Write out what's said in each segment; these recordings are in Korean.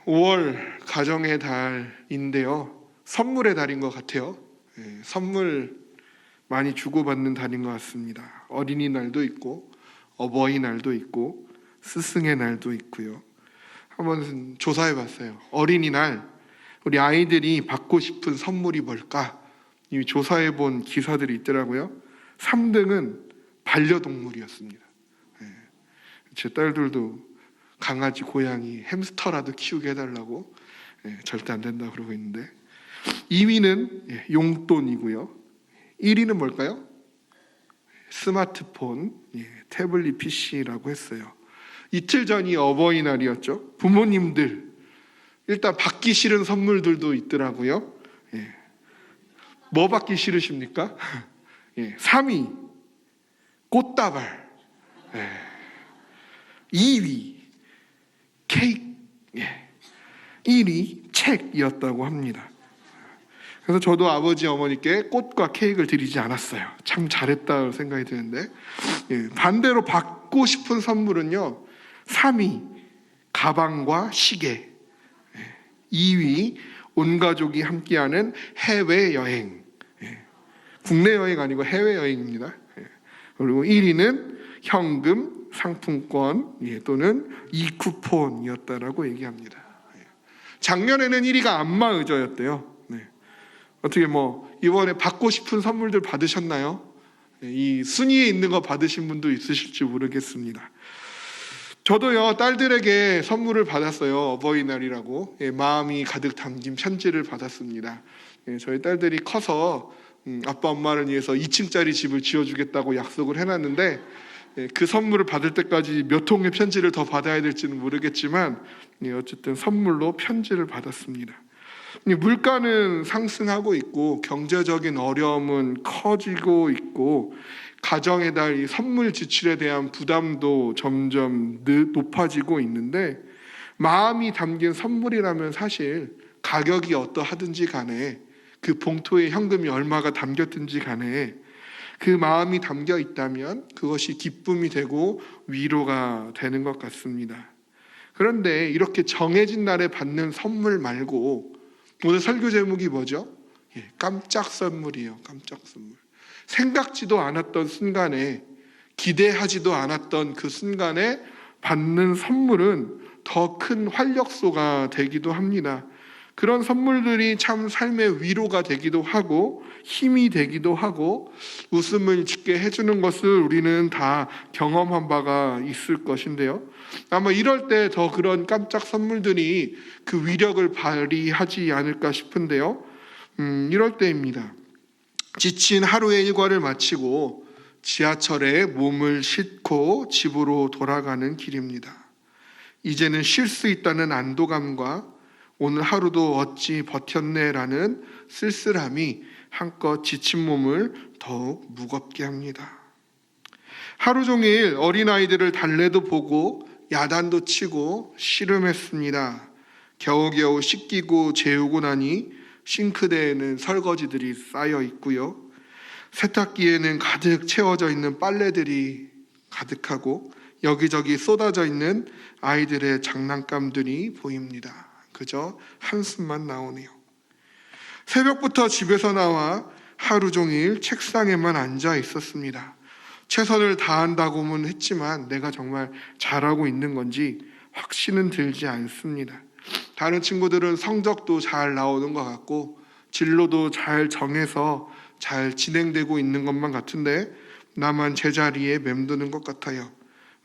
5월 가정의 달인데요. 선물의 달인 것 같아요. 선물 많이 주고받는 달인 것 같습니다. 어린이날도 있고 어버이날도 있고 스승의 날도 있고요. 한번 조사해봤어요. 어린이날 우리 아이들이 받고 싶은 선물이 뭘까? 이 조사해본 기사들이 있더라고요. 3등은 반려동물이었습니다. 제 딸들도 강아지, 고양이, 햄스터라도 키우게 해달라고 절대 안 된다고 그러고 있는데, 2위는 용돈이고요. 1위는 뭘까요? 스마트폰, 태블릿 PC라고 했어요. 이틀 전이 어버이날이었죠. 부모님들 일단 받기 싫은 선물들도 있더라고요. 뭐 받기 싫으십니까? 3위 꽃다발, 2위 케이크, 1위 책이었다고 합니다. 그래서 저도 아버지 어머니께 꽃과 케이크를 드리지 않았어요. 참 잘했다 생각이 드는데, 반대로 받고 싶은 선물은요, 3위 가방과 시계, 2위 온 가족이 함께하는 해외여행, 국내 여행 아니고 해외여행입니다. 그리고 1위는 현금, 상품권 또는 이쿠폰이었다라고 얘기합니다. 작년에는 1위가 안마의자였대요. 어떻게 이번에 받고 싶은 선물들 받으셨나요? 이 순위에 있는 거 받으신 분도 있으실지 모르겠습니다. 저도요, 딸들에게 선물을 받았어요. 어버이날이라고 마음이 가득 담긴 편지를 받았습니다. 저희 딸들이 커서 아빠 엄마를 위해서 2층짜리 집을 지어주겠다고 약속을 해놨는데, 그 선물을 받을 때까지 몇 통의 편지를 더 받아야 될지는 모르겠지만 어쨌든 선물로 편지를 받았습니다. 물가는 상승하고 있고 경제적인 어려움은 커지고 있고 가정의 달 이 선물 지출에 대한 부담도 점점 높아지고 있는데, 마음이 담긴 선물이라면 사실 가격이 어떠하든지 간에, 그 봉투에 현금이 얼마가 담겼든지 간에 그 마음이 담겨 있다면 그것이 기쁨이 되고 위로가 되는 것 같습니다. 그런데 이렇게 정해진 날에 받는 선물 말고, 오늘 설교 제목이 뭐죠? 깜짝 선물이에요. 깜짝 선물. 생각지도 않았던 순간에, 기대하지도 않았던 그 순간에 받는 선물은 더 큰 활력소가 되기도 합니다. 그런 선물들이 참 삶의 위로가 되기도 하고 힘이 되기도 하고 웃음을 짓게 해주는 것을 우리는 다 경험한 바가 있을 것인데요. 아마 이럴 때 더 그런 깜짝 선물들이 그 위력을 발휘하지 않을까 싶은데요. 이럴 때입니다. 지친 하루의 일과를 마치고 지하철에 몸을 싣고 집으로 돌아가는 길입니다. 이제는 쉴 수 있다는 안도감과 오늘 하루도 어찌 버텼네라는 쓸쓸함이 한껏 지친 몸을 더욱 무겁게 합니다. 하루 종일 어린아이들을 달래도 보고 야단도 치고 씨름했습니다. 겨우겨우 씻기고 재우고 나니 싱크대에는 설거지들이 쌓여 있고요. 세탁기에는 가득 채워져 있는 빨래들이 가득하고 여기저기 쏟아져 있는 아이들의 장난감들이 보입니다. 그저 한숨만 나오네요. 새벽부터 집에서 나와 하루 종일 책상에만 앉아 있었습니다. 최선을 다한다고는 했지만 내가 정말 잘하고 있는 건지 확신은 들지 않습니다. 다른 친구들은 성적도 잘 나오는 것 같고 진로도 잘 정해서 잘 진행되고 있는 것만 같은데 나만 제자리에 맴도는 것 같아요.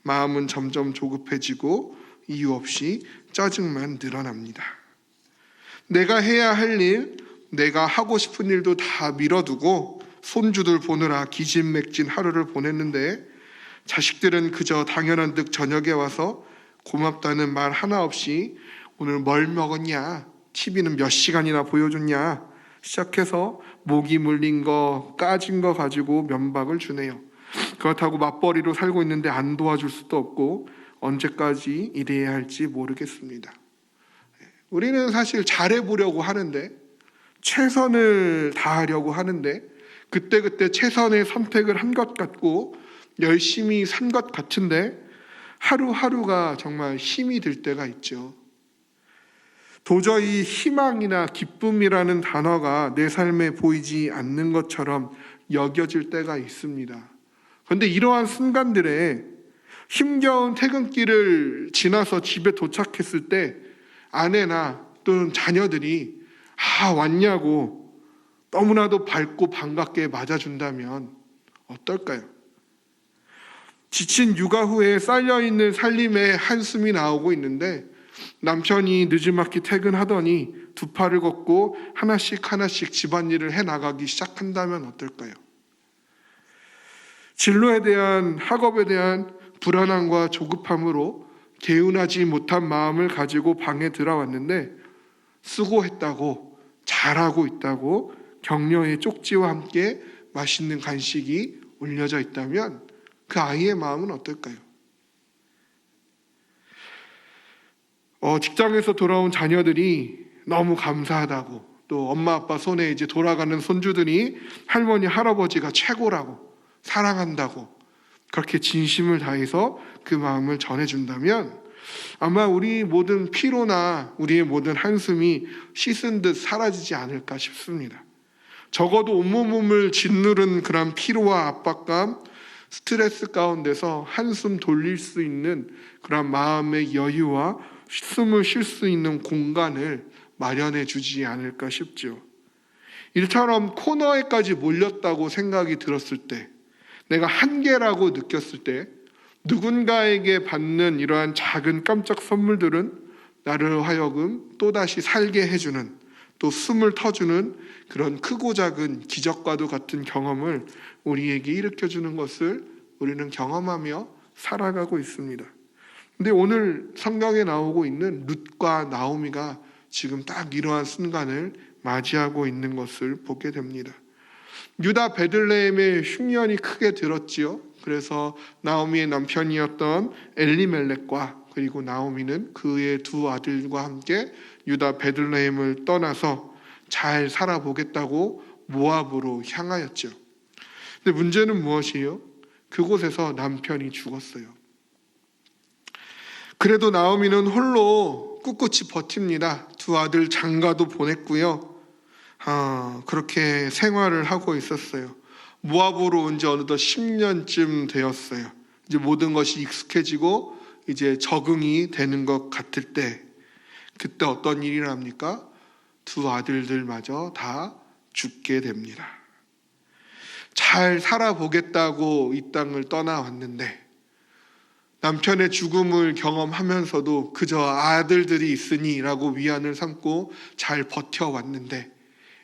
마음은 점점 조급해지고 이유 없이 짜증만 늘어납니다. 내가 해야 할 일, 내가 하고 싶은 일도 다 미뤄두고 손주들 보느라 기진맥진 하루를 보냈는데 자식들은 그저 당연한 듯 저녁에 와서 고맙다는 말 하나 없이 오늘 뭘 먹었냐, TV는 몇 시간이나 보여줬냐 시작해서 모기 물린 거, 까진 거 가지고 면박을 주네요. 그렇다고 맞벌이로 살고 있는데 안 도와줄 수도 없고 언제까지 이래야 할지 모르겠습니다. 우리는 사실 잘해보려고 하는데, 최선을 다하려고 하는데 그때그때 최선의 선택을 한 것 같고 열심히 산 것 같은데 하루하루가 정말 힘이 들 때가 있죠. 도저히 희망이나 기쁨이라는 단어가 내 삶에 보이지 않는 것처럼 여겨질 때가 있습니다. 그런데 이러한 순간들에 힘겨운 퇴근길을 지나서 집에 도착했을 때 아내나 또는 자녀들이 왔냐고 너무나도 밝고 반갑게 맞아준다면 어떨까요? 지친 육아 후에 쌓여있는 살림에 한숨이 나오고 있는데 남편이 늦지막히 퇴근하더니 두 팔을 걷고 하나씩 하나씩 집안일을 해나가기 시작한다면 어떨까요? 진로에 대한, 학업에 대한 불안함과 조급함으로 개운하지 못한 마음을 가지고 방에 들어왔는데 수고했다고, 잘하고 있다고 격려의 쪽지와 함께 맛있는 간식이 올려져 있다면 그 아이의 마음은 어떨까요? 직장에서 돌아온 자녀들이 너무 감사하다고, 또 엄마 아빠 손에 이제 돌아가는 손주들이 할머니 할아버지가 최고라고, 사랑한다고 그렇게 진심을 다해서 그 마음을 전해준다면 아마 우리 모든 피로나 우리의 모든 한숨이 씻은 듯 사라지지 않을까 싶습니다. 적어도 온몸을 짓누른 그런 피로와 압박감, 스트레스 가운데서 한숨 돌릴 수 있는 그런 마음의 여유와 숨을 쉴 수 있는 공간을 마련해 주지 않을까 싶죠. 이처럼 코너에까지 몰렸다고 생각이 들었을 때, 내가 한계라고 느꼈을 때 누군가에게 받는 이러한 작은 깜짝 선물들은 나를 하여금 또다시 살게 해주는, 또 숨을 터주는 그런 크고 작은 기적과도 같은 경험을 우리에게 일으켜주는 것을 우리는 경험하며 살아가고 있습니다. 근데 오늘 성경에 나오고 있는 룻과 나오미가 지금 딱 이러한 순간을 맞이하고 있는 것을 보게 됩니다. 유다 베들레헴의 흉년이 크게 들었지요. 그래서 나오미의 남편이었던 엘리멜렉과 그리고 나오미는 그의 두 아들과 함께 유다 베들레헴을 떠나서 잘 살아보겠다고 모압으로 향하였죠. 근데 문제는 무엇이에요? 그곳에서 남편이 죽었어요. 그래도 나오미는 홀로 꿋꿋이 버팁니다. 두 아들 장가도 보냈고요. 그렇게 생활을 하고 있었어요. 모압으로 온 지 어느덧 10년쯤 되었어요. 이제 모든 것이 익숙해지고 이제 적응이 되는 것 같을 때, 그때 어떤 일이 납니까? 두 아들들마저 다 죽게 됩니다. 잘 살아보겠다고 이 땅을 떠나왔는데 남편의 죽음을 경험하면서도 그저 아들들이 있으니 라고 위안을 삼고 잘 버텨왔는데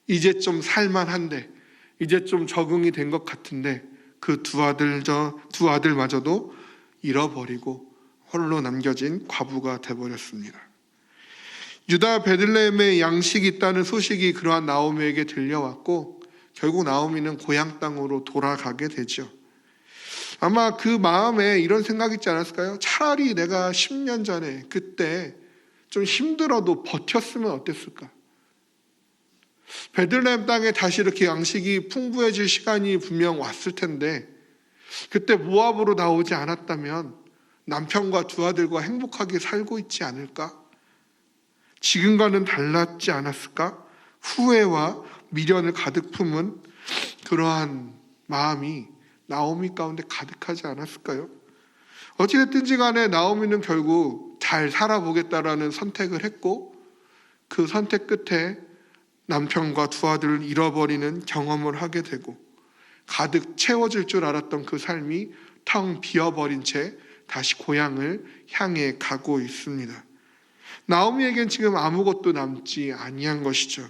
이제 좀 살만한데, 이제 좀 적응이 된 것 같은데 그 두 아들마저도 잃어버리고 홀로 남겨진 과부가 되어버렸습니다. 유다 베들레헴에 양식이 있다는 소식이 그러한 나오미에게 들려왔고 결국 나오미는 고향 땅으로 돌아가게 되죠. 아마 그 마음에 이런 생각이 있지 않았을까요? 차라리 내가 10년 전에 그때 좀 힘들어도 버텼으면 어땠을까? 베들레헴 땅에 다시 이렇게 양식이 풍부해질 시간이 분명 왔을 텐데 그때 모압으로 나오지 않았다면 남편과 두 아들과 행복하게 살고 있지 않을까? 지금과는 달랐지 않았을까? 후회와 미련을 가득 품은 그러한 마음이 나오미 가운데 가득하지 않았을까요? 어찌됐든지 간에 나오미는 결국 잘 살아보겠다라는 선택을 했고 그 선택 끝에 남편과 두 아들을 잃어버리는 경험을 하게 되고 가득 채워질 줄 알았던 그 삶이 텅 비어버린 채 다시 고향을 향해 가고 있습니다. 나오미에겐 지금 아무것도 남지 아니한 것이죠.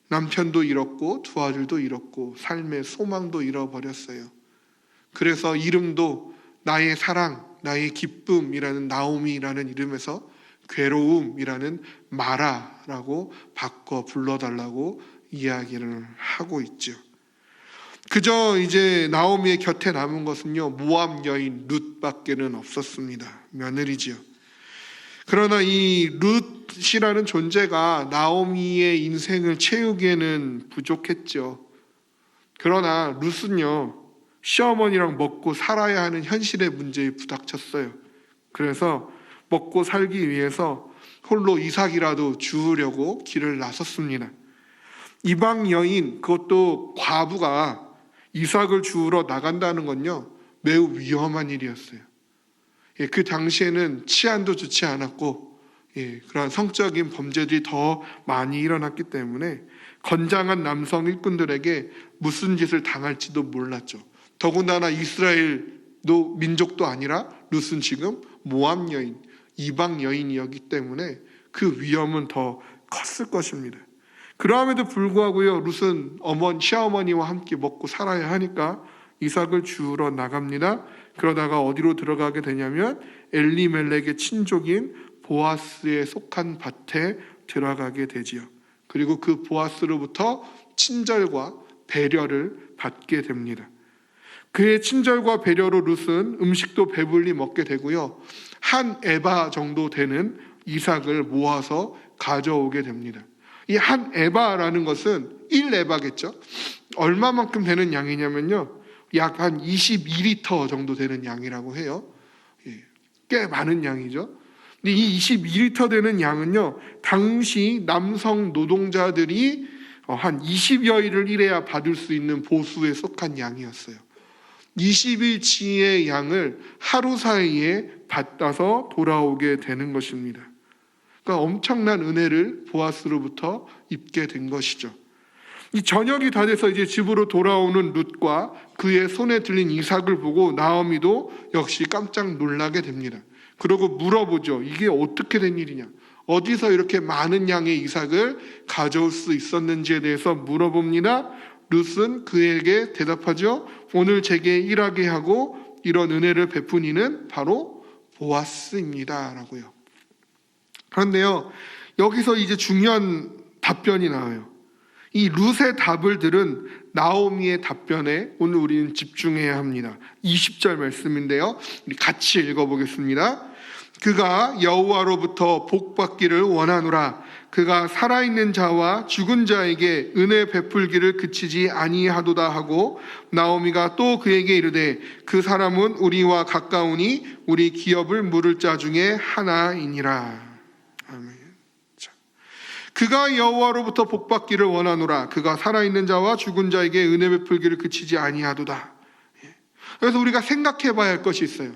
남편도 잃었고 두 아들도 잃었고 삶의 소망도 잃어버렸어요. 그래서 이름도 나의 사랑, 나의 기쁨이라는 나오미라는 이름에서 괴로움이라는 마라라고 바꿔 불러달라고 이야기를 하고 있죠. 그저 이제 나오미의 곁에 남은 것은요, 모압 여인 룻밖에는 없었습니다. 며느리지요. 그러나 이 룻이라는 존재가 나오미의 인생을 채우기에는 부족했죠. 그러나 룻은요, 시어머니랑 먹고 살아야 하는 현실의 문제에 부닥쳤어요. 그래서 먹고 살기 위해서 홀로 이삭이라도 주우려고 길을 나섰습니다. 이방 여인, 그것도 과부가 이삭을 주우러 나간다는 건요, 매우 위험한 일이었어요. 그 당시에는 치안도 좋지 않았고, 그러한 성적인 범죄들이 더 많이 일어났기 때문에 건장한 남성 일꾼들에게 무슨 짓을 당할지도 몰랐죠. 더군다나 이스라엘도 민족도 아니라 룻은 지금 모압 여인, 이방 여인이었기 때문에 그 위험은 더 컸을 것입니다. 그럼에도 불구하고요, 룻은 시어머니와 함께 먹고 살아야 하니까 이삭을 주우러 나갑니다. 그러다가 어디로 들어가게 되냐면 엘리멜렉의 친족인 보아스에 속한 밭에 들어가게 되지요. 그리고 그 보아스로부터 친절과 배려를 받게 됩니다. 그의 친절과 배려로 룻은 음식도 배불리 먹게 되고요, 한 에바 정도 되는 이삭을 모아서 가져오게 됩니다. 이 한 에바라는 것은 1에바겠죠. 얼마만큼 되는 양이냐면요, 약 한 22리터 정도 되는 양이라고 해요. 꽤 많은 양이죠. 근데 이 22리터 되는 양은요, 당시 남성 노동자들이 한 20여일을 일해야 받을 수 있는 보수에 속한 양이었어요. 20일치의 양을 하루 사이에 받아서 돌아오게 되는 것입니다. 그러니까 엄청난 은혜를 보아스로부터 입게 된 것이죠. 이 저녁이 다 돼서 이제 집으로 돌아오는 룻과 그의 손에 들린 이삭을 보고 나오미도 역시 깜짝 놀라게 됩니다. 그러고 물어보죠. 이게 어떻게 된 일이냐? 어디서 이렇게 많은 양의 이삭을 가져올 수 있었는지에 대해서 물어봅니다. 룻은 그에게 대답하죠. 오늘 제게 일하게 하고 이런 은혜를 베푼 이는 바로 보아스입니다 라고요. 그런데요, 여기서 이제 중요한 답변이 나와요. 이 룻의 답을 들은 나오미의 답변에 오늘 우리는 집중해야 합니다. 20절 말씀인데요, 우리 같이 읽어보겠습니다. 그가 여호와로부터 복받기를 원하노라. 그가 살아있는 자와 죽은 자에게 은혜 베풀기를 그치지 아니하도다 하고, 나오미가 또 그에게 이르되 그 사람은 우리와 가까우니 우리 기업을 물을 자 중에 하나이니라. 아멘. 그가 여호와로부터 복받기를 원하노라. 그가 살아있는 자와 죽은 자에게 은혜 베풀기를 그치지 아니하도다. 그래서 우리가 생각해 봐야 할 것이 있어요.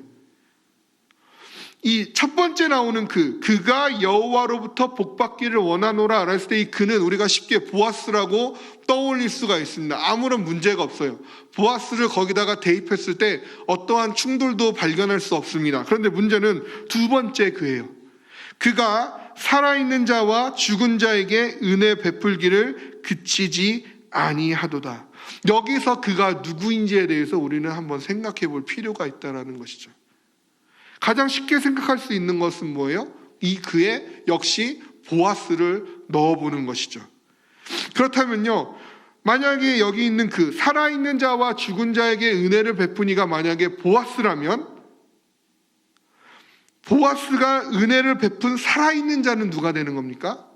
이 첫 번째 나오는 그가 여호와로부터 복받기를 원하노라 했을 때 이 그는 우리가 쉽게 보아스라고 떠올릴 수가 있습니다. 아무런 문제가 없어요. 보아스를 거기다가 대입했을 때 어떠한 충돌도 발견할 수 없습니다. 그런데 문제는 두 번째 그예요. 그가 살아있는 자와 죽은 자에게 은혜 베풀기를 그치지 아니하도다. 여기서 그가 누구인지에 대해서 우리는 한번 생각해 볼 필요가 있다는 것이죠. 가장 쉽게 생각할 수 있는 것은 뭐예요? 이 그에 역시 보아스를 넣어보는 것이죠. 그렇다면요, 만약에 여기 있는 그 살아있는 자와 죽은 자에게 은혜를 베푸니가 만약에 보아스라면, 보아스가 은혜를 베푼 살아있는 자는 누가 되는 겁니까?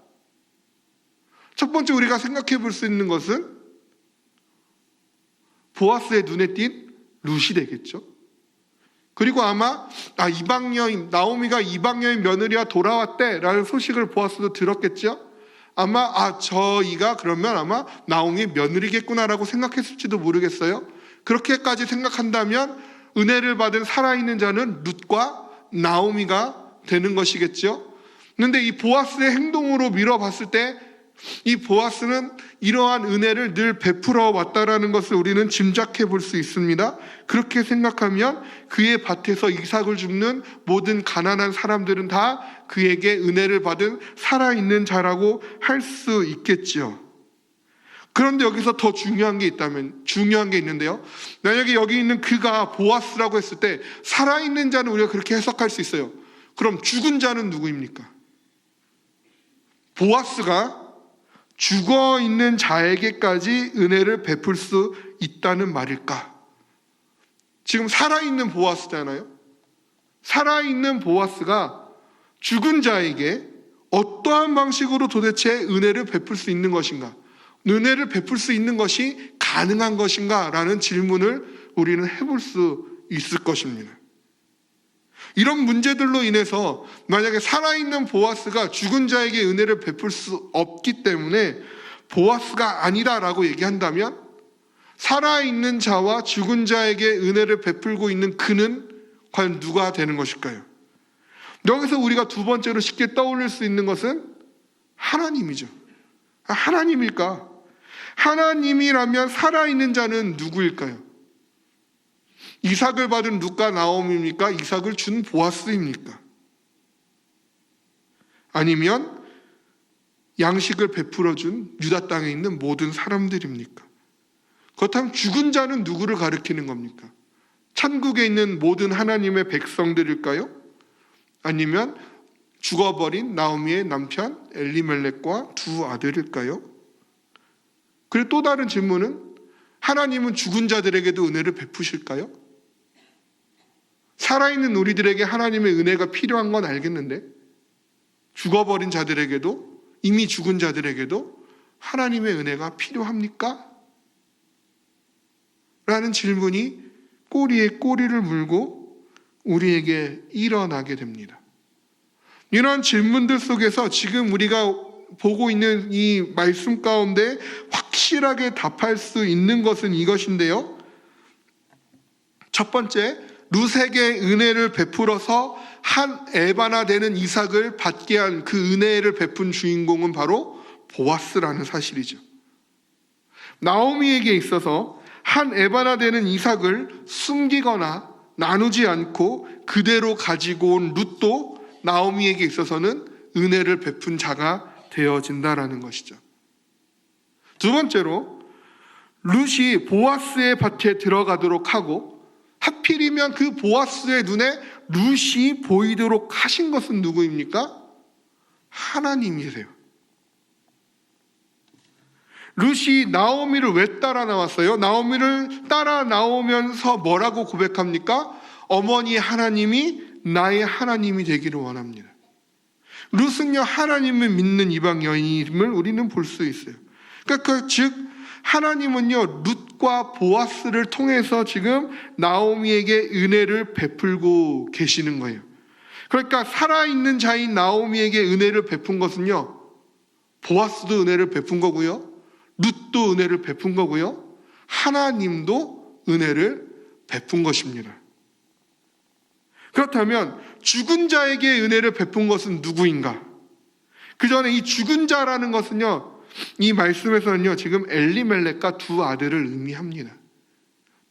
첫 번째 우리가 생각해 볼 수 있는 것은 보아스의 눈에 띈 룻이 되겠죠. 그리고 아마 이방 여인, 나오미가 이방 여인 며느리가 돌아왔대 라는 소식을 보아스도 들었겠죠. 아마 저이가 그러면 아마 나오미의 며느리겠구나라고 생각했을지도 모르겠어요. 그렇게까지 생각한다면 은혜를 받은 살아있는 자는 룻과 나오미가 되는 것이겠죠. 그런데 이 보아스의 행동으로 미뤄봤을 때 이 보아스는 이러한 은혜를 늘 베풀어 왔다라는 것을 우리는 짐작해 볼 수 있습니다. 그렇게 생각하면 그의 밭에서 이삭을 줍는 모든 가난한 사람들은 다 그에게 은혜를 받은 살아있는 자라고 할 수 있겠지요. 그런데 여기서 더 중요한 게 있는데요, 만약에 여기 있는 그가 보아스라고 했을 때 살아있는 자는 우리가 그렇게 해석할 수 있어요. 그럼 죽은 자는 누구입니까? 보아스가 죽어있는 자에게까지 은혜를 베풀 수 있다는 말일까? 지금 살아있는 보아스잖아요. 살아있는 보아스가 죽은 자에게 어떠한 방식으로 도대체 은혜를 베풀 수 있는 것인가? 은혜를 베풀 수 있는 것이 가능한 것인가? 라는 질문을 우리는 해볼 수 있을 것입니다. 이런 문제들로 인해서 만약에 살아있는 보아스가 죽은 자에게 은혜를 베풀 수 없기 때문에 보아스가 아니다라고 얘기한다면 살아있는 자와 죽은 자에게 은혜를 베풀고 있는 그는 과연 누가 되는 것일까요? 여기서 우리가 두 번째로 쉽게 떠올릴 수 있는 것은 하나님이죠. 하나님일까? 하나님이라면 살아있는 자는 누구일까요? 이삭을 받은 룻과 나오미입니까? 이삭을 준 보아스입니까? 아니면 양식을 베풀어 준 유다 땅에 있는 모든 사람들입니까? 그렇다면 죽은 자는 누구를 가리키는 겁니까? 천국에 있는 모든 하나님의 백성들일까요? 아니면 죽어버린 나오미의 남편 엘리멜렉과 두 아들일까요? 그리고 또 다른 질문은 하나님은 죽은 자들에게도 은혜를 베푸실까요? 살아있는 우리들에게 하나님의 은혜가 필요한 건 알겠는데 죽어버린 자들에게도, 이미 죽은 자들에게도 하나님의 은혜가 필요합니까? 라는 질문이 꼬리에 꼬리를 물고 우리에게 일어나게 됩니다. 이런 질문들 속에서 지금 우리가 보고 있는 이 말씀 가운데 확실하게 답할 수 있는 것은 이것인데요. 첫 번째, 룻에게 은혜를 베풀어서 한 에바나 되는 이삭을 받게 한 그 은혜를 베푼 주인공은 바로 보아스라는 사실이죠. 나오미에게 있어서 한 에바나 되는 이삭을 숨기거나 나누지 않고 그대로 가지고 온 룻도 나오미에게 있어서는 은혜를 베푼 자가 되어진다라는 것이죠. 두 번째로, 룻이 보아스의 밭에 들어가도록 하고 하필이면 그 보아스의 눈에 룻이 보이도록 하신 것은 누구입니까? 하나님이세요. 룻이 나오미를 왜 따라 나왔어요? 나오미를 따라 나오면서 뭐라고 고백합니까? 어머니 하나님이 나의 하나님이 되기를 원합니다. 룻은요, 하나님을 믿는 이방 여인임을 우리는 볼 수 있어요. 그러니까 즉 하나님은요, 룻과 보아스를 통해서 지금 나오미에게 은혜를 베풀고 계시는 거예요. 그러니까 살아있는 자인 나오미에게 은혜를 베푼 것은요, 보아스도 은혜를 베푼 거고요, 룻도 은혜를 베푼 거고요, 하나님도 은혜를 베푼 것입니다. 그렇다면 죽은 자에게 은혜를 베푼 것은 누구인가? 그 전에 이 죽은 자라는 것은요, 이 말씀에서는요, 지금 엘리멜렉과 두 아들을 의미합니다.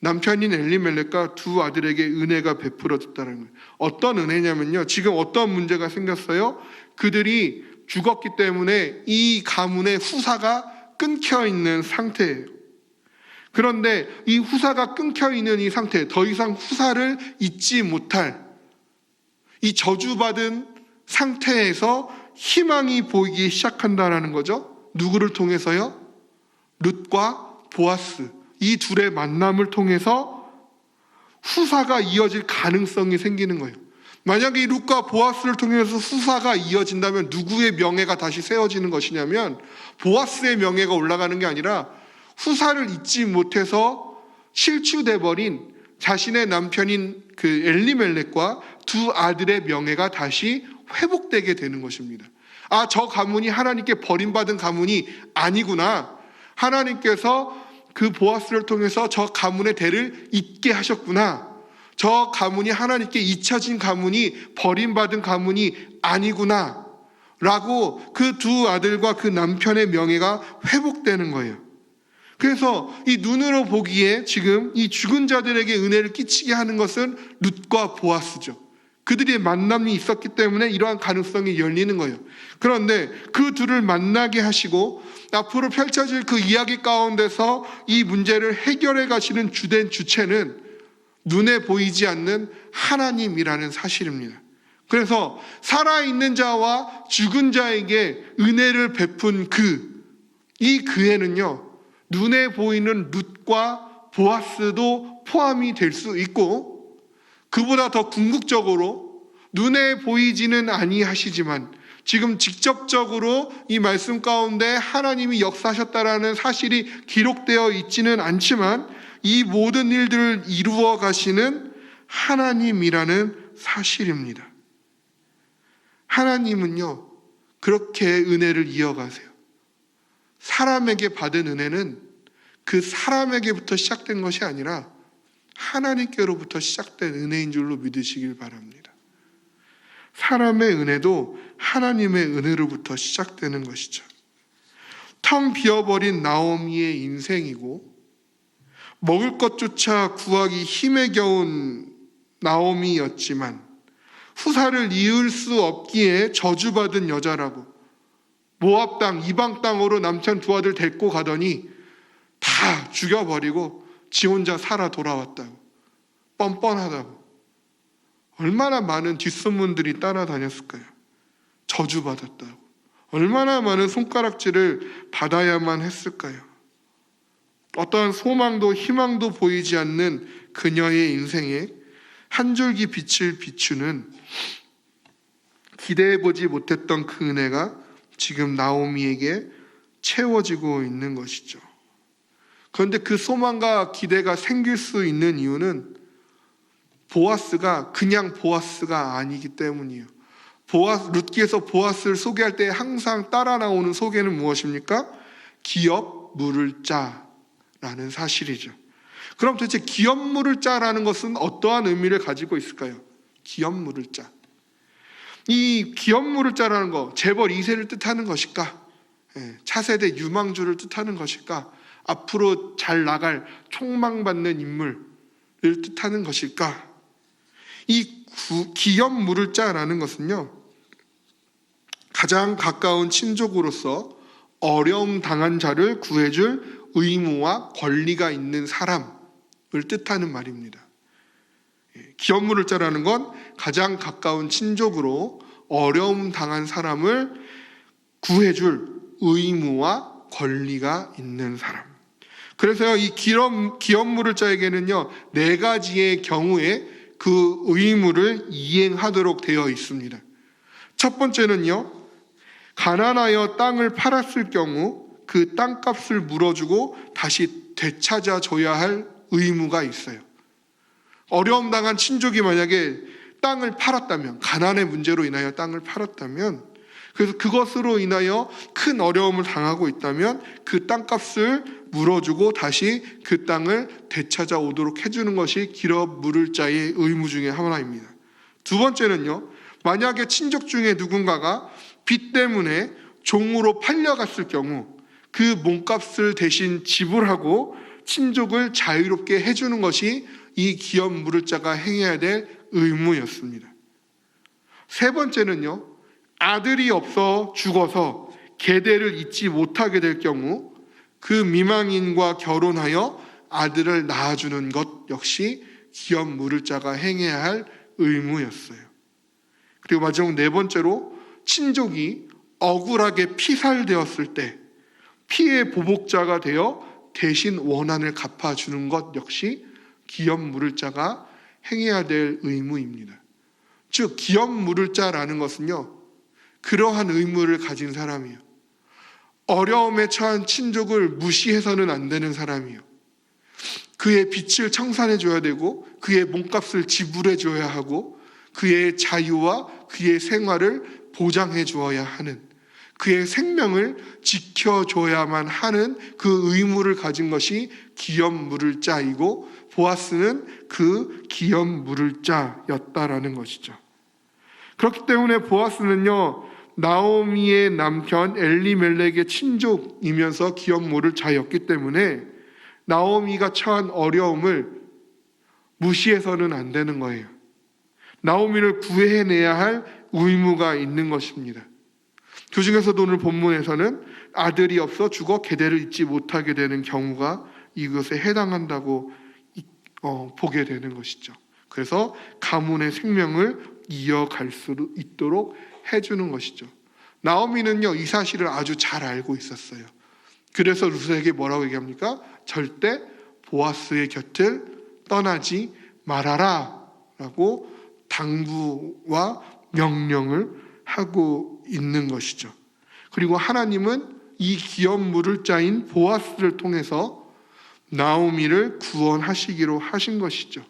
남편인 엘리멜렉과 두 아들에게 은혜가 베풀어졌다는 거예요. 어떤 은혜냐면요, 지금 어떤 문제가 생겼어요? 그들이 죽었기 때문에 이 가문의 후사가 끊겨 있는 상태예요. 그런데 이 후사가 끊겨 있는 이 상태, 더 이상 후사를 잊지 못할 이 저주받은 상태에서 희망이 보이기 시작한다라는 거죠. 누구를 통해서요? 룻과 보아스, 이 둘의 만남을 통해서 후사가 이어질 가능성이 생기는 거예요. 만약에 이 룻과 보아스를 통해서 후사가 이어진다면 누구의 명예가 다시 세워지는 것이냐면 보아스의 명예가 올라가는 게 아니라 후사를 잊지 못해서 실추돼 버린 자신의 남편인 그 엘리멜렉과 두 아들의 명예가 다시 회복되게 되는 것입니다. 아, 저 가문이 하나님께 버림받은 가문이 아니구나. 하나님께서 그 보아스를 통해서 저 가문의 대를 잇게 하셨구나. 저 가문이 하나님께 잊혀진 가문이 버림받은 가문이 아니구나. 라고 그 두 아들과 그 남편의 명예가 회복되는 거예요. 그래서 이 눈으로 보기에 지금 이 죽은 자들에게 은혜를 끼치게 하는 것은 룻과 보아스죠. 그들의 만남이 있었기 때문에 이러한 가능성이 열리는 거예요. 그런데 그 둘을 만나게 하시고 앞으로 펼쳐질 그 이야기 가운데서 이 문제를 해결해 가시는 주된 주체는 눈에 보이지 않는 하나님이라는 사실입니다. 그래서 살아있는 자와 죽은 자에게 은혜를 베푼 이 그에는요, 눈에 보이는 룻과 보아스도 포함이 될 수 있고, 그보다 더 궁극적으로 눈에 보이지는 아니하시지만 지금 직접적으로 이 말씀 가운데 하나님이 역사하셨다라는 사실이 기록되어 있지는 않지만 이 모든 일들을 이루어 가시는 하나님이라는 사실입니다. 하나님은요, 그렇게 은혜를 이어가세요. 사람에게 받은 은혜는 그 사람에게부터 시작된 것이 아니라 하나님께로부터 시작된 은혜인 줄로 믿으시길 바랍니다. 사람의 은혜도 하나님의 은혜로부터 시작되는 것이죠. 텅 비어버린 나오미의 인생이고 먹을 것조차 구하기 힘에 겨운 나오미였지만 후사를 이을 수 없기에 저주받은 여자라고, 모압 땅, 이방 땅으로 남편 두 아들 데리고 가더니 다 죽여버리고 지 혼자 살아 돌아왔다고, 뻔뻔하다고. 얼마나 많은 뒷소문들이 따라다녔을까요? 저주받았다고. 얼마나 많은 손가락질을 받아야만 했을까요? 어떠한 소망도 희망도 보이지 않는 그녀의 인생에 한 줄기 빛을 비추는, 기대해보지 못했던 그 은혜가 지금 나오미에게 채워지고 있는 것이죠. 그런데 그 소망과 기대가 생길 수 있는 이유는 보아스가 그냥 보아스가 아니기 때문이에요. 룻기에서 보아스를 소개할 때 항상 따라 나오는 소개는 무엇입니까? 기업 물을 자라는 사실이죠. 그럼 도대체 기업 물을 자라는 것은 어떠한 의미를 가지고 있을까요? 기업 물을 자. 이 기업 물을 자라는 거, 재벌 2세를 뜻하는 것일까? 차세대 유망주를 뜻하는 것일까? 앞으로 잘 나갈 촉망받는 인물을 뜻하는 것일까? 이 기업 물을 자라는 것은요, 가장 가까운 친족으로서 어려움 당한 자를 구해줄 의무와 권리가 있는 사람을 뜻하는 말입니다. 기업 물을 자라는 건 가장 가까운 친족으로 어려움 당한 사람을 구해줄 의무와 권리가 있는 사람. 그래서 이 기업 물을 자에게는요, 4가지의 경우에 그 의무를 이행하도록 되어 있습니다. 첫 번째는요, 가난하여 땅을 팔았을 경우 그 땅값을 물어주고 다시 되찾아줘야 할 의무가 있어요. 어려움 당한 친족이 만약에 땅을 팔았다면, 가난의 문제로 인하여 땅을 팔았다면, 그래서 그것으로 인하여 큰 어려움을 당하고 있다면 그 땅값을 물어주고 다시 그 땅을 되찾아오도록 해주는 것이 기업 물을 자의 의무 중에 하나입니다. 두 번째는요, 만약에 친족 중에 누군가가 빚 때문에 종으로 팔려갔을 경우 그 몸값을 대신 지불하고 친족을 자유롭게 해주는 것이 이 기업 물을 자가 행해야 될 의무였습니다. 세 번째는요, 아들이 없어 죽어서 계대를 잇지 못하게 될 경우 그 미망인과 결혼하여 아들을 낳아주는 것 역시 기업 물을 자가 행해야 할 의무였어요. 그리고 마지막 4번째로, 친족이 억울하게 피살되었을 때 피해 보복자가 되어 대신 원한을 갚아주는 것 역시 기업 물을 자가 행해야 될 의무입니다. 즉 기업 물을 자라는 것은요, 그러한 의무를 가진 사람이에요. 어려움에 처한 친족을 무시해서는 안 되는 사람이에요. 그의 빚을 청산해 줘야 되고 그의 몸값을 지불해 줘야 하고 그의 자유와 그의 생활을 보장해 주어야 하는, 그의 생명을 지켜줘야만 하는 그 의무를 가진 것이 기업 물을 자이고, 보아스는 그 기업 물을 자였다라는 것이죠. 그렇기 때문에 보아스는요, 나오미의 남편 엘리멜렉의 친족이면서 기업 물을 자였기 때문에 나오미가 처한 어려움을 무시해서는 안 되는 거예요. 나오미를 구해내야 할 의무가 있는 것입니다. 그 중에서도 오늘 본문에서는 아들이 없어 죽어 계대를 잇지 못하게 되는 경우가 이것에 해당한다고 보게 되는 것이죠. 그래서 가문의 생명을 이어갈 수 있도록 해주는 것이죠. 나오미는요, 이 사실을 아주 잘 알고 있었어요. 그래서 룻에게 뭐라고 얘기합니까? 절대 보아스의 곁을 떠나지 말아라 라고 당부와 명령을 하고 있는 것이죠. 그리고 하나님은 이 기업 물을 자인 보아스를 통해서 나오미를 구원하시기로 하신 것이죠.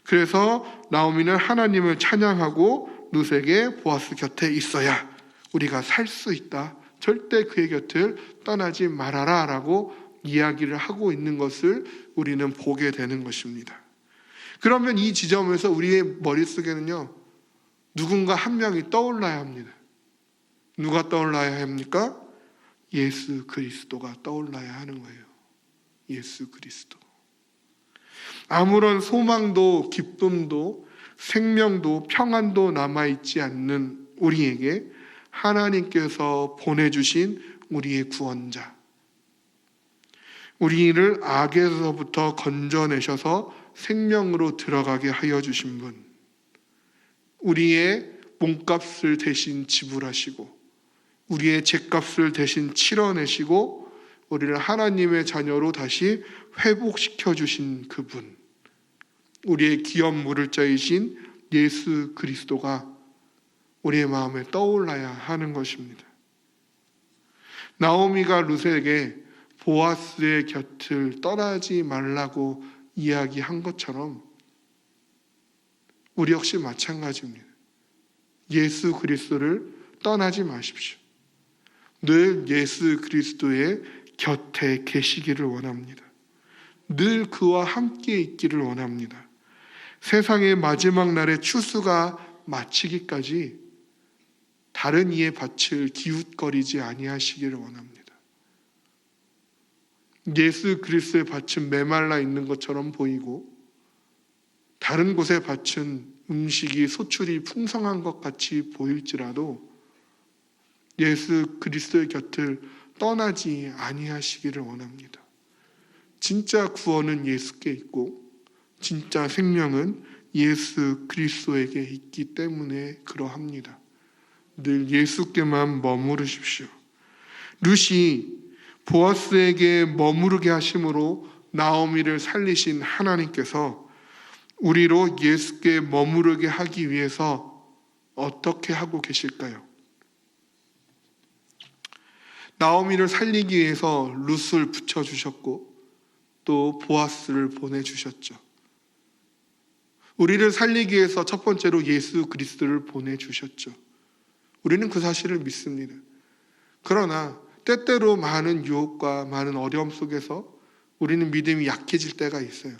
그래서 나오미는 하나님을 찬양하고 룻에게 보아스 곁에 있어야 우리가 살 수 있다. 절대 그의 곁을 떠나지 말아라 라고 이야기를 하고 있는 것을 우리는 보게 되는 것입니다. 그러면 이 지점에서 우리의 머릿속에는요, 누군가 한 명이 떠올라야 합니다. 누가 떠올라야 합니까? 예수 그리스도가 떠올라야 하는 거예요. 예수 그리스도. 아무런 소망도 기쁨도 생명도 평안도 남아있지 않는 우리에게 하나님께서 보내주신 우리의 구원자, 우리를 악에서부터 건져내셔서 생명으로 들어가게 하여 주신 분, 우리의 몸값을 대신 지불하시고 우리의 죄값을 대신 치러내시고 우리를 하나님의 자녀로 다시 회복시켜 주신 그분, 우리의 기업 물을 자이신 예수 그리스도가 우리의 마음에 떠올라야 하는 것입니다. 나오미가 룻에게 보아스의 곁을 떠나지 말라고 이야기한 것처럼 우리 역시 마찬가지입니다. 예수 그리스도를 떠나지 마십시오. 늘 예수 그리스도의 곁에 계시기를 원합니다. 늘 그와 함께 있기를 원합니다. 세상의 마지막 날의 추수가 마치기까지 다른 이의 밭을 기웃거리지 아니하시기를 원합니다. 예수 그리스도의 밭은 메말라 있는 것처럼 보이고 다른 곳의 밭은 음식이 소출이 풍성한 것 같이 보일지라도 예수 그리스도의 곁을 떠나지 아니하시기를 원합니다. 진짜 구원은 예수께 있고 진짜 생명은 예수 그리스도에게 있기 때문에 그러합니다. 늘 예수께만 머무르십시오. 룻이 보아스에게 머무르게 하심으로 나오미를 살리신 하나님께서 우리로 예수께 머무르게 하기 위해서 어떻게 하고 계실까요? 나오미를 살리기 위해서 룻을 붙여주셨고 또 보아스를 보내주셨죠. 우리를 살리기 위해서 첫 번째로 예수 그리스도를 보내주셨죠. 우리는 그 사실을 믿습니다. 그러나 때때로 많은 유혹과 많은 어려움 속에서 우리는 믿음이 약해질 때가 있어요.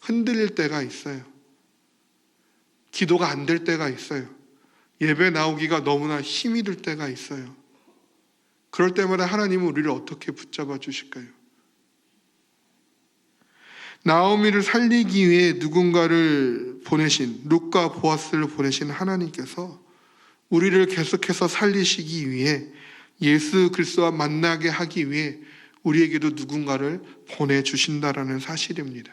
흔들릴 때가 있어요. 기도가 안 될 때가 있어요. 예배 나오기가 너무나 힘이 들 때가 있어요. 그럴 때마다 하나님은 우리를 어떻게 붙잡아 주실까요? 나오미를 살리기 위해 누군가를 보내신, 룻과 보아스를 보내신 하나님께서 우리를 계속해서 살리시기 위해 예수 그리스도와 만나게 하기 위해 우리에게도 누군가를 보내주신다라는 사실입니다.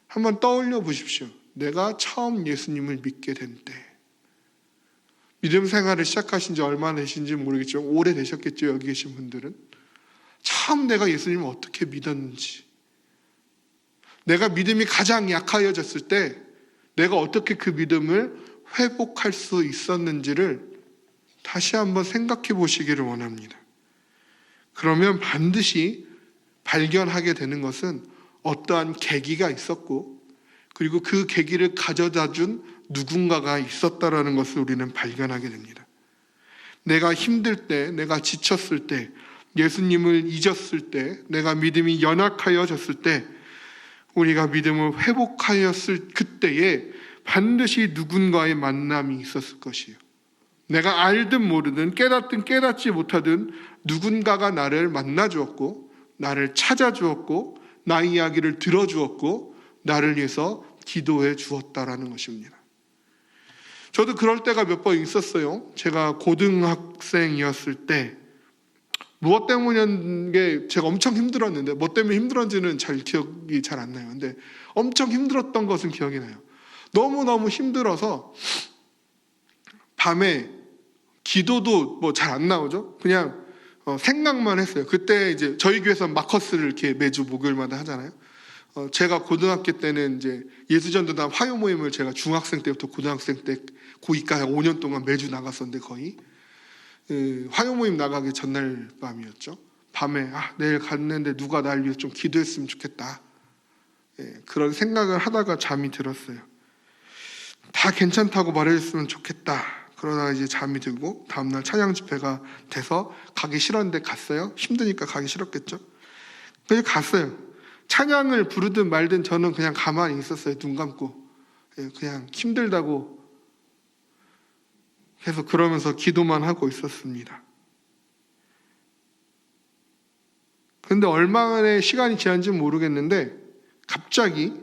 한번 떠올려 보십시오. 내가 처음 예수님을 믿게 된 때, 믿음 생활을 시작하신 지 얼마나 되신지 모르겠지만 오래 되셨겠죠. 여기 계신 분들은. 처음 내가 예수님을 어떻게 믿었는지, 내가 믿음이 가장 약하여졌을 때 내가 어떻게 그 믿음을 회복할 수 있었는지를 다시 한번 생각해 보시기를 원합니다. 그러면 반드시 발견하게 되는 것은 어떠한 계기가 있었고 그리고 그 계기를 가져다 준 누군가가 있었다라는 것을 우리는 발견하게 됩니다. 내가 힘들 때, 내가 지쳤을 때, 예수님을 잊었을 때, 내가 믿음이 연약하여졌을 때, 우리가 믿음을 회복하였을 그때에 반드시 누군가의 만남이 있었을 것이에요. 내가 알든 모르든 깨닫든 깨닫지 못하든 누군가가 나를 만나 주었고 나를 찾아 주었고 나의 이야기를 들어 주었고 나를 위해서 기도해 주었다라는 것입니다. 저도 그럴 때가 몇 번 있었어요. 제가 고등학생이었을 때 무엇 때문인게 제가 엄청 힘들었는데 뭐 때문에 힘들었는지는 잘 기억이 잘 안 나요. 근데 엄청 힘들었던 것은 기억이 나요. 너무너무 힘들어서 밤에 기도도 뭐 잘 안 나오죠. 그냥 생각만 했어요. 그때 이제 저희 교회에서 마커스를 이렇게 매주 목요일마다 하잖아요. 제가 고등학교 때는 이제 예수전도단 화요 모임을 제가 중학생 때부터 고등학생 때 고2까지 5년 동안 매주 나갔었는데 거의 화요 모임 나가기 전날 밤이었죠. 밤에 내일 갔는데 누가 날 위해 좀 기도했으면 좋겠다. 그런 생각을 하다가 잠이 들었어요. 다 괜찮다고 말해줬으면 좋겠다. 그러다가 이제 잠이 들고 다음날 찬양 집회가 돼서 가기 싫었는데 갔어요. 힘드니까 가기 싫었겠죠. 그래서 갔어요. 찬양을 부르든 말든 저는 그냥 가만히 있었어요. 눈 감고. 그냥 힘들다고 해서 그러면서 기도만 하고 있었습니다. 근데 얼마만에 시간이 지난지는 모르겠는데 갑자기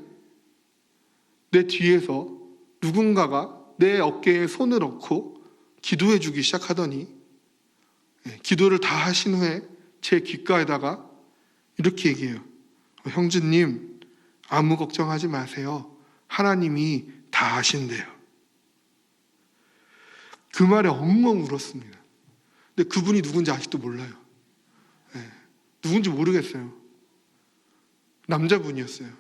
내 뒤에서 누군가가 내 어깨에 손을 얹고 기도해 주기 시작하더니 기도를 다 하신 후에 제 귓가에다가 이렇게 얘기해요. 형제님, 아무 걱정하지 마세요. 하나님이 다 하신대요. 그 말에 엉엉 울었습니다. 근데 그분이 누군지 아직도 몰라요. 누군지 모르겠어요. 남자분이었어요.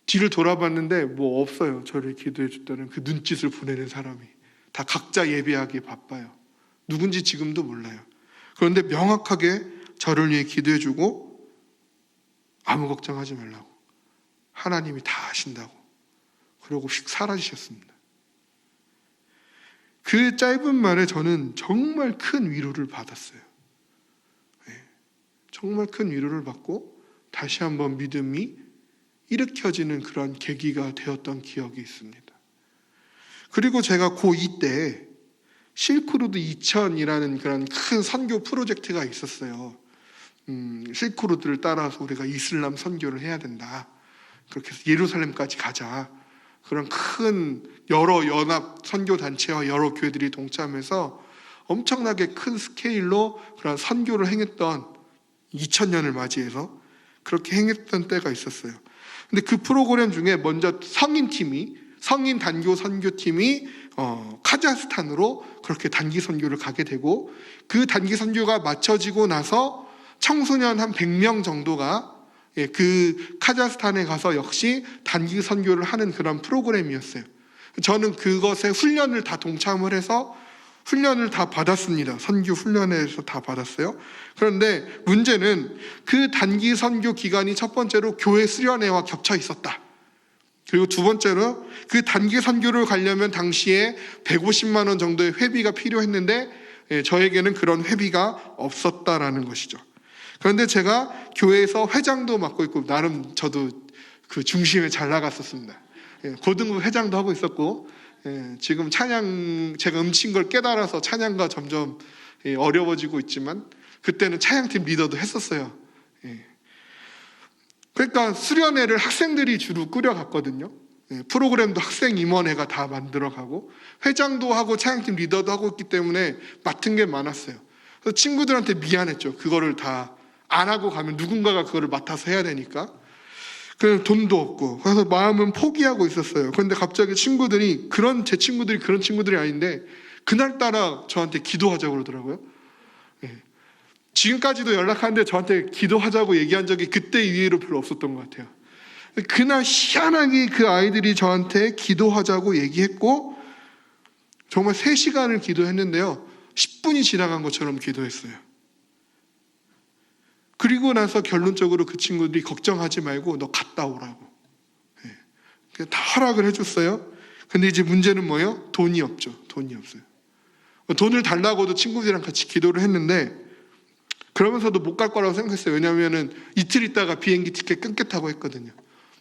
뒤를 돌아봤는데 뭐 없어요. 저를 기도해 줬다는 그 눈짓을 보내는 사람이. 다 각자 예배하기에 바빠요. 누군지 지금도 몰라요. 그런데 명확하게 저를 위해 기도해 주고 아무 걱정하지 말라고. 하나님이 다 하신다고. 그러고 휙 사라지셨습니다. 그 짧은 말에 저는 정말 큰 위로를 받았어요. 정말 큰 위로를 받고 다시 한번 믿음이 일으켜지는 그런 계기가 되었던 기억이 있습니다. 그리고 제가 고2 때 실크로드 2000이라는 그런 큰 선교 프로젝트가 있었어요. 실크로드를 따라서 우리가 이슬람 선교를 해야 된다. 그렇게 해서 예루살렘까지 가자. 그런 큰 여러 연합 선교 단체와 여러 교회들이 동참해서 엄청나게 큰 스케일로 그런 선교를 행했던 2000년을 맞이해서 그렇게 행했던 때가 있었어요. 근데 그 프로그램 중에 먼저 성인 단교 선교팀이 카자흐스탄으로 그렇게 단기 선교를 가게 되고 그 단기 선교가 마쳐지고 나서 청소년 한 100명 정도가 그 카자흐스탄에 가서 역시 단기 선교를 하는 그런 프로그램이었어요. 저는 그것에 훈련을 다 동참을 해서 훈련을 다 받았습니다. 선교 훈련에서 다 받았어요. 그런데 문제는 그 단기 선교 기간이 첫 번째로 교회 수련회와 겹쳐 있었다. 그리고 두 번째로 그 단기 선교를 가려면 당시에 150만 원 정도의 회비가 필요했는데 저에게는 그런 회비가 없었다라는 것이죠. 그런데 제가 교회에서 회장도 맡고 있고 나름 저도 그 중심에 잘 나갔었습니다. 고등부 회장도 하고 있었고 지금 찬양 제가 음친 걸 깨달아서 찬양가 점점 어려워지고 있지만 그때는 찬양팀 리더도 했었어요. 그러니까 수련회를 학생들이 주로 꾸려갔거든요. 프로그램도 학생 임원회가 다 만들어가고 회장도 하고 찬양팀 리더도 하고 있기 때문에 맡은 게 많았어요. 그래서 친구들한테 미안했죠. 그거를 다 안 하고 가면 누군가가 그거를 맡아서 해야 되니까. 그래서 돈도 없고 그래서 마음은 포기하고 있었어요. 그런데 갑자기 제 친구들이 그런 친구들이 아닌데 그날따라 저한테 기도하자고 그러더라고요. 지금까지도 연락하는데 저한테 기도하자고 얘기한 적이 그때 이후로 별로 없었던 것 같아요. 그날 희한하게 그 아이들이 저한테 기도하자고 얘기했고 정말 3시간을 기도했는데요 10분이 지나간 것처럼 기도했어요. 그리고 나서 결론적으로 그 친구들이 걱정하지 말고 너 갔다 오라고 다 허락을 해줬어요. 근데 이제 문제는 뭐예요? 돈이 없죠. 돈이 없어요. 돈을 달라고도 친구들이랑 같이 기도를 했는데 그러면서도 못 갈 거라고 생각했어요. 왜냐하면 이틀 있다가 비행기 티켓 끊겠다고 했거든요.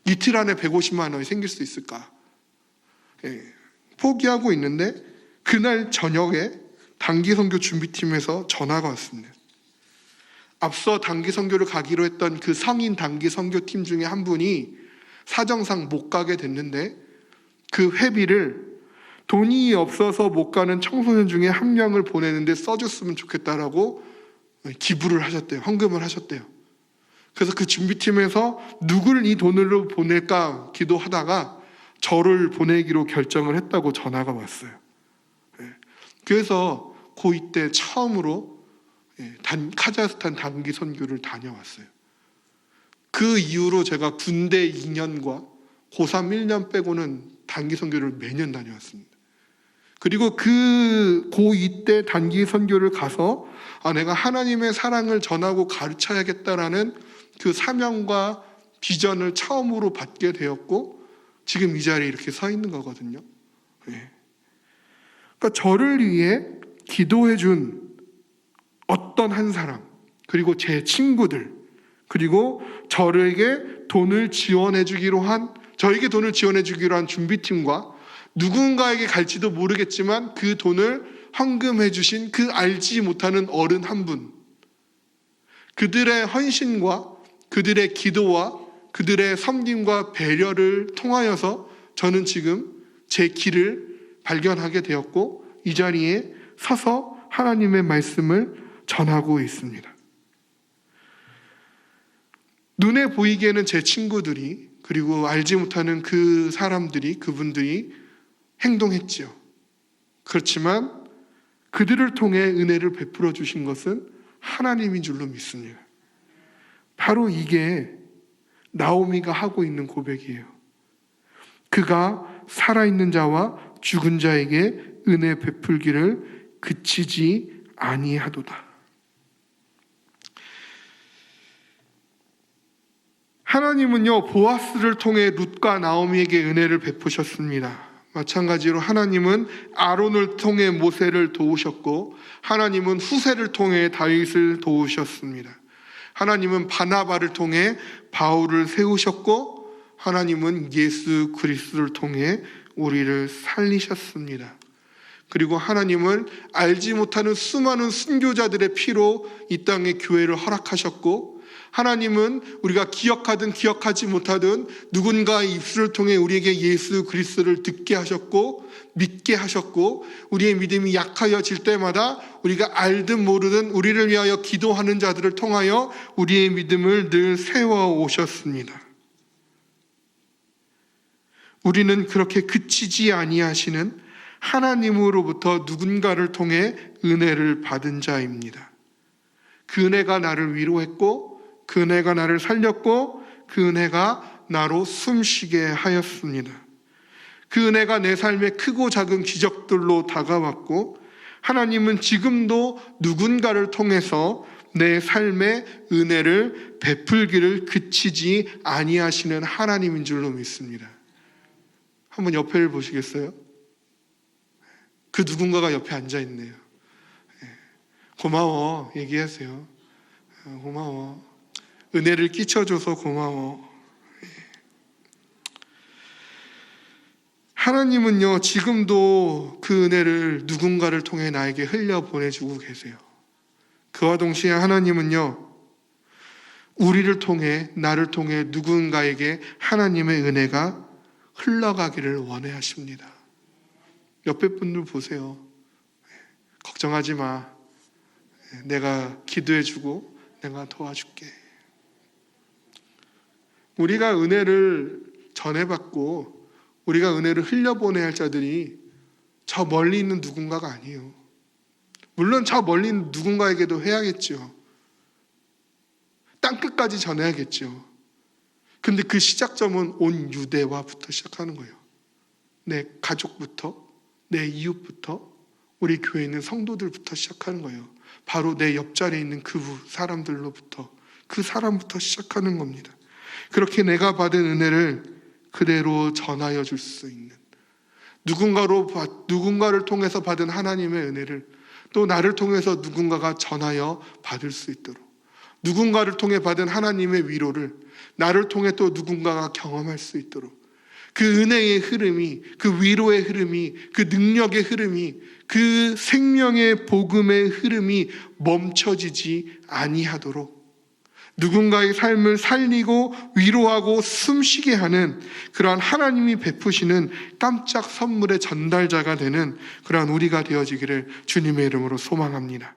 이틀 안에 150만 원이 생길 수 있을까? 포기하고 있는데 그날 저녁에 단기 선교 준비팀에서 전화가 왔습니다. 앞서 단기 선교를 가기로 했던 그 성인 단기 선교팀 중에 한 분이 사정상 못 가게 됐는데 그 회비를 돈이 없어서 못 가는 청소년 중에 한 명을 보내는데 써줬으면 좋겠다라고 기부를 하셨대요. 헌금을 하셨대요. 그래서 그 준비팀에서 누구를 이 돈으로 보낼까 기도하다가 저를 보내기로 결정을 했다고 전화가 왔어요. 그래서 고2 때 처음으로 카자흐스탄 단기 선교를 다녀왔어요. 그 이후로 제가 군대 2년과 고3 1년 빼고는 단기 선교를 매년 다녀왔습니다. 그리고 그 고2 때 단기 선교를 가서 내가 하나님의 사랑을 전하고 가르쳐야겠다라는 그 사명과 비전을 처음으로 받게 되었고 지금 이 자리에 이렇게 서 있는 거거든요. 그러니까 저를 위해 기도해 준 어떤 한 사람, 그리고 제 친구들, 그리고 저에게 돈을 지원해 주기로 한, 저에게 돈을 지원해 주기로 한 준비팀과 누군가에게 갈지도 모르겠지만 그 돈을 헌금해 주신 그 알지 못하는 어른 한 분, 그들의 헌신과 그들의 기도와 그들의 섬김과 배려를 통하여서 저는 지금 제 길을 발견하게 되었고 이 자리에 서서 하나님의 말씀을 전하고 있습니다. 눈에 보이기에는 제 친구들이, 그리고 알지 못하는 그 사람들이, 그분들이 행동했지요. 그렇지만 그들을 통해 은혜를 베풀어 주신 것은 하나님인 줄로 믿습니다. 바로 이게 나오미가 하고 있는 고백이에요. 그가 살아있는 자와 죽은 자에게 은혜 베풀기를 그치지 아니하도다. 하나님은요, 보아스를 통해 룻과 나오미에게 은혜를 베푸셨습니다. 마찬가지로 하나님은 아론을 통해 모세를 도우셨고 하나님은 후세를 통해 다윗을 도우셨습니다. 하나님은 바나바를 통해 바울을 세우셨고 하나님은 예수 그리스도를 통해 우리를 살리셨습니다. 그리고 하나님은 알지 못하는 수많은 순교자들의 피로 이 땅에 교회를 허락하셨고 하나님은 우리가 기억하든 기억하지 못하든 누군가의 입술을 통해 우리에게 예수 그리스도를 듣게 하셨고 믿게 하셨고 우리의 믿음이 약하여질 때마다 우리가 알든 모르든 우리를 위하여 기도하는 자들을 통하여 우리의 믿음을 늘 세워오셨습니다. 우리는 그렇게 그치지 아니하시는 하나님으로부터 누군가를 통해 은혜를 받은 자입니다. 그 은혜가 나를 위로했고 그 은혜가 나를 살렸고 그 은혜가 나로 숨쉬게 하였습니다. 그 은혜가 내 삶에 크고 작은 기적들로 다가왔고 하나님은 지금도 누군가를 통해서 내 삶의 은혜를 베풀기를 그치지 아니하시는 하나님인 줄로 믿습니다. 한번 옆에를 보시겠어요? 그 누군가가 옆에 앉아있네요. 고마워 얘기하세요. 고마워. 은혜를 끼쳐줘서 고마워. 하나님은요, 지금도 그 은혜를 누군가를 통해 나에게 흘려보내주고 계세요. 그와 동시에 하나님은요, 우리를 통해, 나를 통해 누군가에게 하나님의 은혜가 흘러가기를 원해 하십니다. 옆에 분들 보세요. 걱정하지 마. 내가 기도해주고 내가 도와줄게. 우리가 은혜를 전해받고 우리가 은혜를 흘려보내야 할 자들이 저 멀리 있는 누군가가 아니에요. 물론 저 멀리 있는 누군가에게도 해야겠죠. 땅끝까지 전해야겠죠. 근데 그 시작점은 온 유대와부터 시작하는 거예요. 내 가족부터, 내 이웃부터, 우리 교회에 있는 성도들부터 시작하는 거예요. 바로 내 옆자리에 있는 그 사람들로부터, 그 사람부터 시작하는 겁니다. 그렇게 내가 받은 은혜를 그대로 전하여 줄 수 있는, 누군가를 통해서 받은 하나님의 은혜를 또 나를 통해서 누군가가 전하여 받을 수 있도록, 누군가를 통해 받은 하나님의 위로를 나를 통해 또 누군가가 경험할 수 있도록, 그 은혜의 흐름이, 그 위로의 흐름이, 그 능력의 흐름이, 그 생명의 복음의 흐름이 멈춰지지 아니하도록 누군가의 삶을 살리고 위로하고 숨쉬게 하는 그러한 하나님이 베푸시는 깜짝 선물의 전달자가 되는 그러한 우리가 되어지기를 주님의 이름으로 소망합니다.